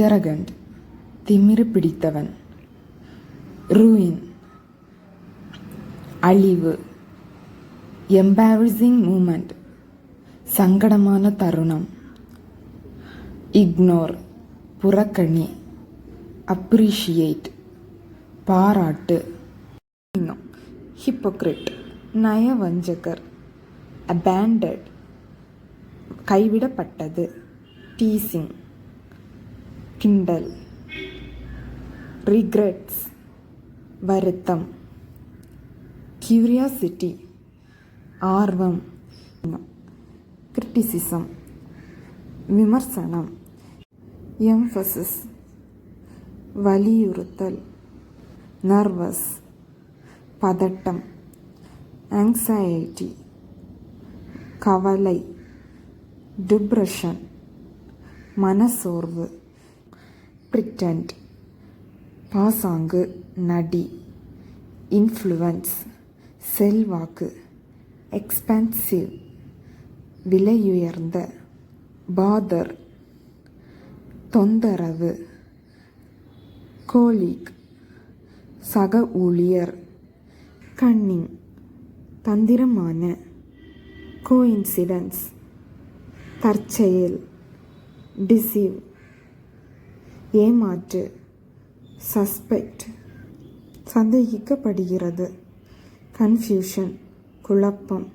எரகண்ட் திமிரு பிடித்தவன். ரூயின் அழிவு. எம்பாரசிங் மூமெண்ட் சங்கடமான தருணம். இக்னோர் புறக்கணி. அப்ரிஷியேட் பாராட்டு. ஹிப்போக்ரிட் நயவஞ்சகர். அபேண்டட் கைவிடப்பட்டது. டீசிங் கிண்டல். ரிக்ரெட்ஸ் வருத்தம். கியூரியாசிட்டி ஆர்வம். கிரிட்டிசிசம் விமர்சனம். எம்ஃபசிஸ் வலியுறுத்தல். நர்வஸ் பதட்டம். ஆங்ஸைட்டி கவலை. டிப்ரெஷன் மனசோர்வு. பிரிட்டண்ட் பாசாங்கு நடி. இன்ஃப்ளூவன்ஸ் செல்வாக்கு. எக்ஸ்பென்சிவ் விலையுயர்ந்த. பாதர் தொந்தரவு. கோலீக் சக ஊழியர். கன்னிங் தந்திரமான. கோஇன்சிடென்ஸ் தற்செயல். டிசீவ் ஏமாற்று. சஸ்பெக்ட் சந்தேகிக்கப்படுகிறது. கன்ஃபியூஷன் குழப்பம்.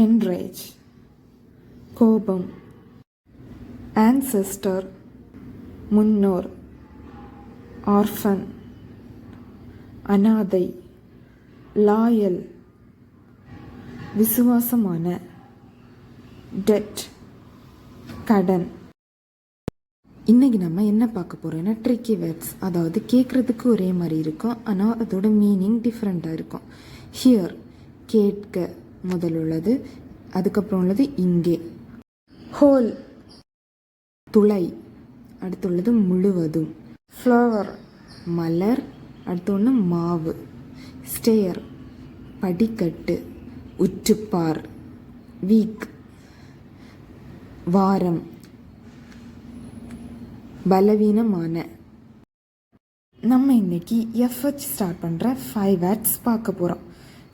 என்ரேஜ் கோபம். ஆன்செஸ்டர் முன்னோர். ஆர்ஃபன் அனாதை. லாயல் விசுவாசமான. டெட் கடன். இன்றைக்கி நம்ம என்ன பார்க்க போகிறோம்னா ட்ரிக்கி வேர்ட்ஸ், அதாவது கேட்குறதுக்கு ஒரே மாதிரி இருக்கும் ஆனால் அதோட மீனிங் டிஃப்ரெண்ட்டாக இருக்கும். ஹியர் கேட்க முதல் உள்ளது, அதுக்கப்புறம் உள்ளது இங்கே. ஹோல் துளை, அடுத்துள்ளது முழுவதும். ஃப்ளவர் மலர், அடுத்து ஒன்று மாவு. ஸ்டேயர் படிக்கட்டு. உற்றுப்பார். வீக் வாரம். பலவீனமான. நம்ம இன்னைக்கு எஃப்ஹெச் ஸ்டார்ட் பண்ணுற 5 வேர்ட்ஸ் பார்க்க போகிறோம்.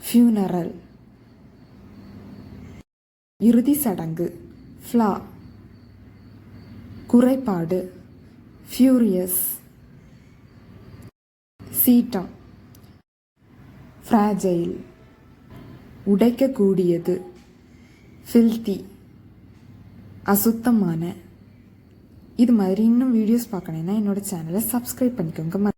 ஃபியூனரல் இறுதி சடங்கு. ஃப்ளா குறைபாடு. ஃபியூரியஸ் சீட்டம். ஃப்ராஜைல் உடைக்கக்கூடியது. ஃபில்தி அசுத்தமான. இது மாதிரி இன்னும் வீடியோஸ் பார்க்கணுன்னா என்னோட சேனலை சப்ஸ்கிரைப் பண்ணிக்கோங்க.